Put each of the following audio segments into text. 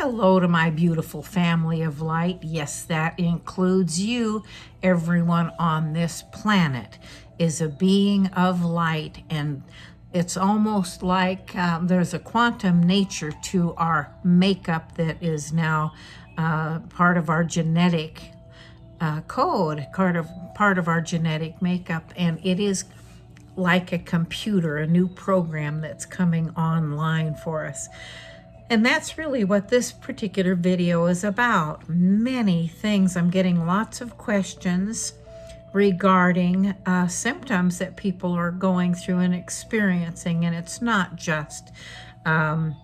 Hello to my beautiful family of light. Yes, that includes you. Everyone on this planet is a being of light, and it's almost like there's a quantum nature to our makeup that is now part of our genetic code, part of our genetic makeup, and it is like a computer, a new program that's coming online for us. And that's really what this particular video is about. Many things. I'm getting lots of questions regarding symptoms that people are going through and experiencing. And it's not just the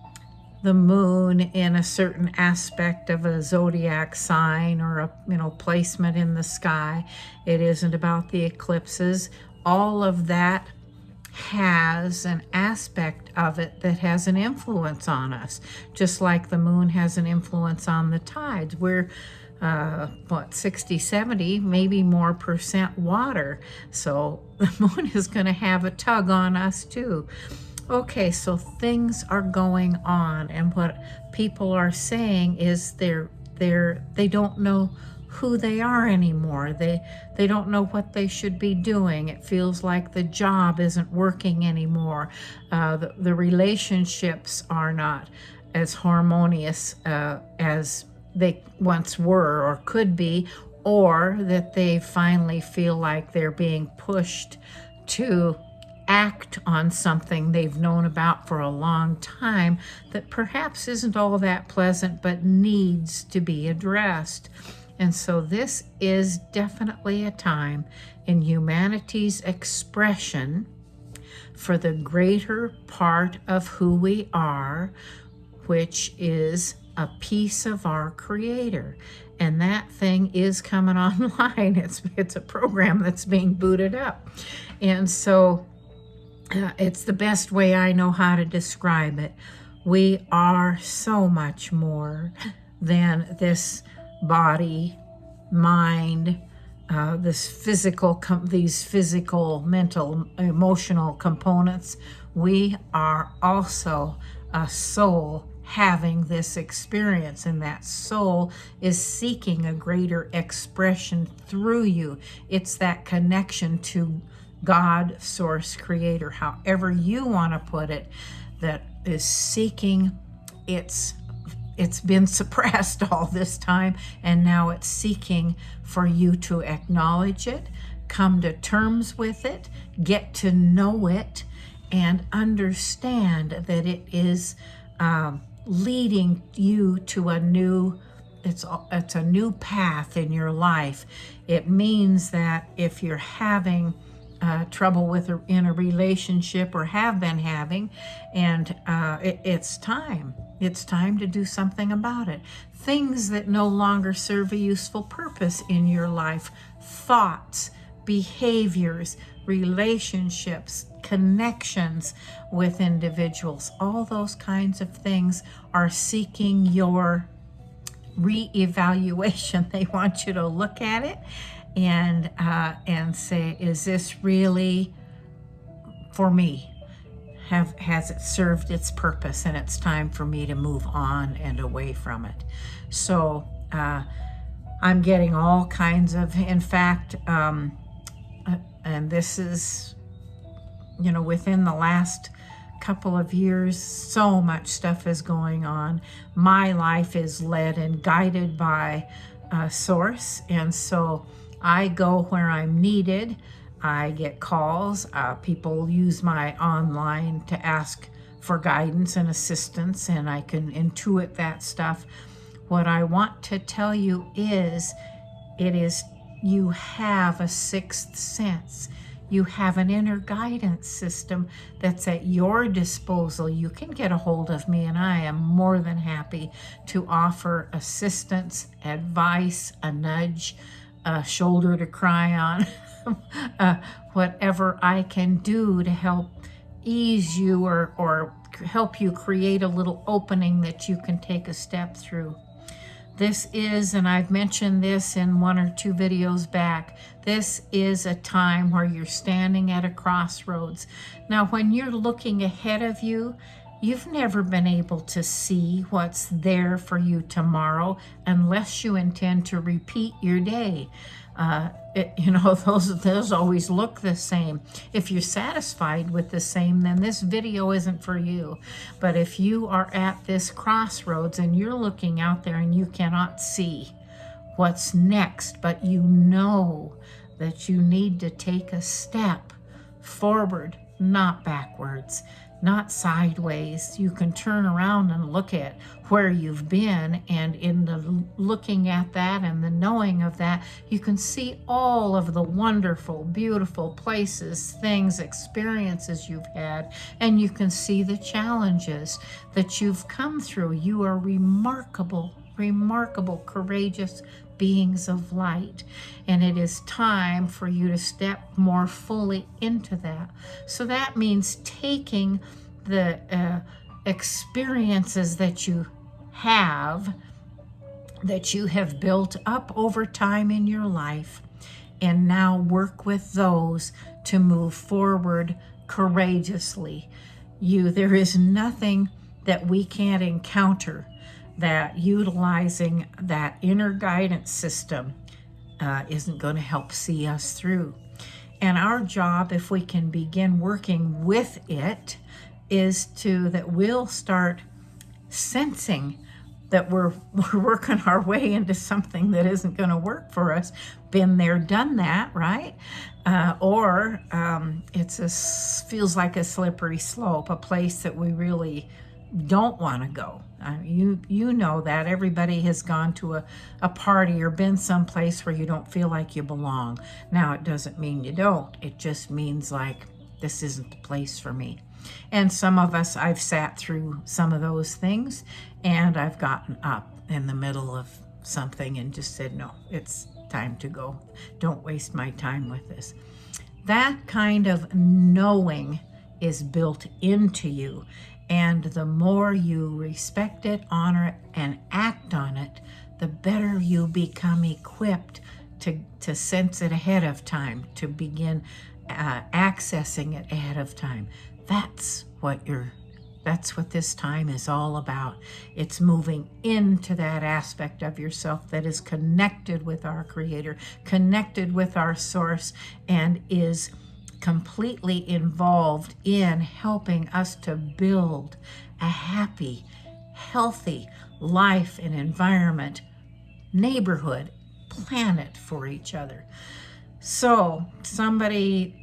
moon in a certain aspect of a zodiac sign or a placement in the sky. It isn't about the eclipses. All of that has an aspect of it that has an influence on us, just like the moon has an influence on the tides. We're 60, 70, maybe more percent water, so the moon is going to have a tug on us too. Okay, so things are going on, and what people are saying is they don't know who they are anymore. They don't know what they should be doing. It feels like the job isn't working anymore. The relationships are not as harmonious as they once were or could be, or that they finally feel like they're being pushed to act on something they've known about for a long time that perhaps isn't all that pleasant but needs to be addressed. And so this is definitely a time in humanity's expression for the greater part of who we are, which is a piece of our Creator. And that thing is coming online. It's a program that's being booted up. And so it's the best way I know how to describe it. We are so much more than this body, mind, these physical, mental, emotional components. We are also a soul having this experience, and that soul is seeking a greater expression through you. It's that connection to God, Source, Creator, however you want to put it, that is seeking it's been suppressed all this time, and now it's seeking for you to acknowledge it, come to terms with it, get to know it, and understand that it is leading you to a new path in your life. It means that if you're having trouble in a relationship, or have been having, and it's time to do something about it. Things that no longer serve a useful purpose in your life, thoughts, behaviors, relationships, connections with individuals, all those kinds of things are seeking your re-evaluation. They want you to look at it and say, is this really for me? Has it served its purpose? And it's time for me to move on and away from it. So I'm getting all kinds of, in fact, and this is, within the last couple of years, so much stuff is going on. My life is led and guided by Source, and so I go where I'm needed. I get calls. People use my online to ask for guidance and assistance, and I can intuit that stuff. What I want to tell you is, you have a sixth sense. You have an inner guidance system that's at your disposal. You can get a hold of me, and I am more than happy to offer assistance, advice, a nudge, a shoulder to cry on, whatever I can do to help ease you or help you create a little opening that you can take a step through. This is, and I've mentioned this in one or two videos back, this is a time where you're standing at a crossroads. Now, when you're looking ahead of you, You've never been able to see what's there for you tomorrow unless you intend to repeat your day. Those always look the same. If you're satisfied with the same, then this video isn't for you. But if you are at this crossroads and you're looking out there and you cannot see what's next, but you know that you need to take a step forward, not backwards, not sideways. You can turn around and look at where you've been, and in the looking at that and the knowing of that, you can see all of the wonderful, beautiful places, things, experiences you've had, and you can see the challenges that you've come through. You are remarkable, courageous beings of light, and it is time for you to step more fully into that. So that means taking the experiences that you have built up over time in your life, and now work with those to move forward courageously. There is nothing that we can't encounter that utilizing that inner guidance system isn't going to help see us through. And our job, if we can begin working with it, is that we'll start sensing that we're working our way into something that isn't going to work for us. Been there, done that, right? Or feels like a slippery slope, a place that we really don't want to go. You know that everybody has gone to a party or been someplace where you don't feel like you belong. Now, it doesn't mean you don't. It just means like, this isn't the place for me. And some of us, I've sat through some of those things, and I've gotten up in the middle of something and just said, no, it's time to go. Don't waste my time with this. That kind of knowing is built into you. And the more you respect it, honor it, and act on it, the better you become equipped to sense it ahead of time, to begin accessing it ahead of time. That's what this time is all about. It's moving into that aspect of yourself that is connected with our Creator, connected with our Source, and is completely involved in helping us to build a happy, healthy life and environment, neighborhood, planet for each other. So somebody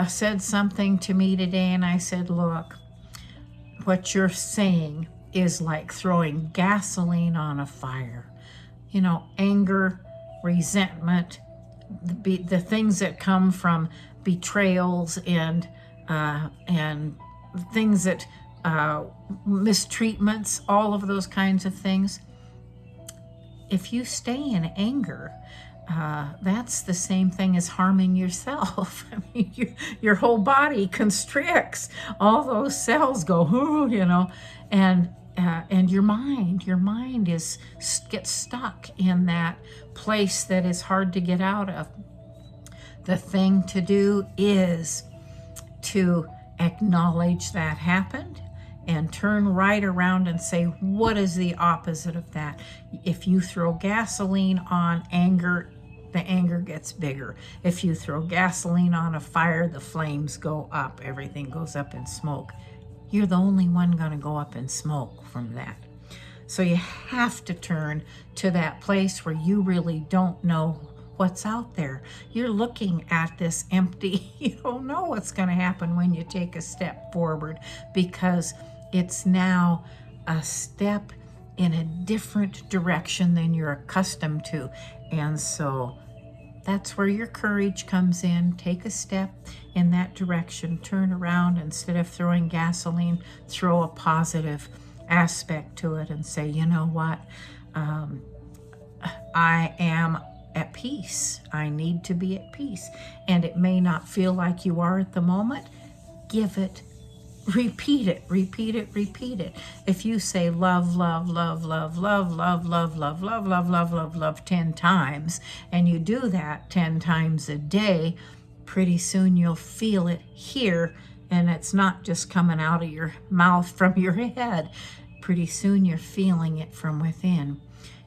said something to me today, and I said, look, what you're saying is like throwing gasoline on a fire. Anger, resentment, the things that come from betrayals and things that mistreatments, all of those kinds of things. If you stay in anger, that's the same thing as harming yourself. I mean, your whole body constricts. All those cells go, and your mind gets stuck in that place that is hard to get out of. The thing to do is to acknowledge that happened and turn right around and say, what is the opposite of that? If you throw gasoline on anger, the anger gets bigger. If you throw gasoline on a fire, the flames go up. Everything goes up in smoke. You're the only one going to go up in smoke from that. So you have to turn to that place where you really don't know what's out there. You're looking at this empty. You don't know what's going to happen when you take a step forward, because it's now a step in a different direction than you're accustomed to. And so that's where your courage comes in. Take a step in that direction. Turn around. Instead of throwing gasoline, throw a positive aspect to it and say, you know what? I am at peace. I need to be at peace. And it may not feel like you are at the moment. Give it. Repeat it. If you say love, love, love, love, love, love, love, love, love, love, love, love, love 10 times, and you do that 10 times a day, pretty soon you'll feel it here And it's not just coming out of your mouth from your head. Pretty soon you're feeling it from within.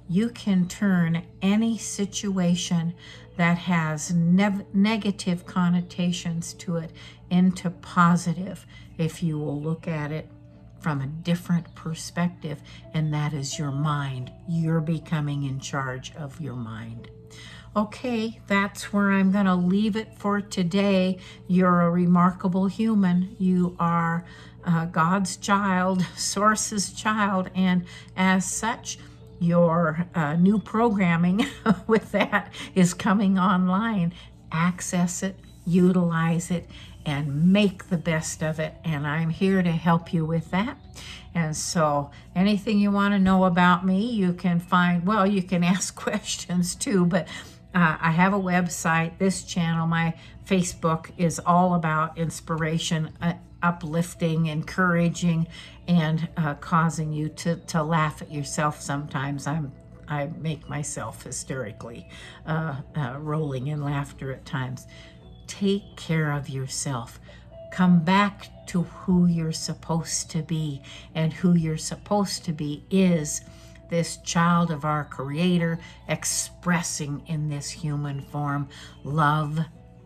You can turn any situation that has negative connotations to it into positive if you will look at it from a different perspective, and that is your mind. You're becoming in charge of your mind. Okay, that's where I'm going to leave it for today. You're a remarkable human. You are God's child, Source's child, and as such, your new programming with that is coming online. Access it, utilize it, and make the best of it. And I'm here to help you with that. And so anything you want to know about me, you can find, well, you can ask questions too, but I have a website, this channel, my Facebook is all about inspiration, uplifting, encouraging, and causing you to laugh at yourself sometimes. I make myself hysterically rolling in laughter at times. Take care of yourself. Come back to who you're supposed to be, and who you're supposed to be is this child of our Creator expressing in this human form love,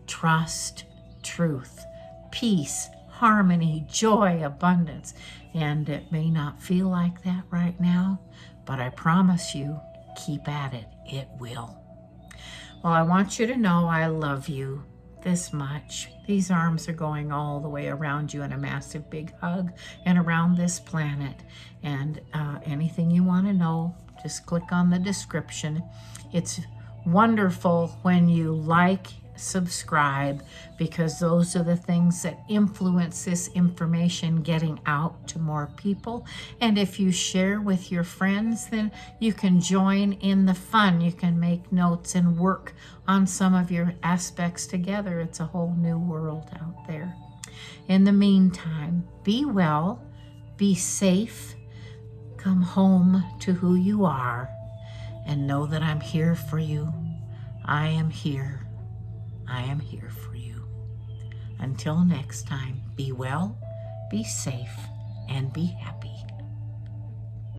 trust, truth, peace, harmony, joy, abundance. And it may not feel like that right now, but I promise you, keep at it. It will. Well, I want you to know I love you this much. These arms are going all the way around you in a massive big hug and around this planet. And anything you want to know, just click on the description. It's wonderful when you like, subscribe, because those are the things that influence this information getting out to more people. And if you share with your friends, then you can join in the fun. You can make notes and work on some of your aspects together. It's a whole new world out there. In the meantime, be well, be safe, come home to who you are, and know that I'm here for you. I am here. I am here for you. Until next time, be well, be safe, and be happy.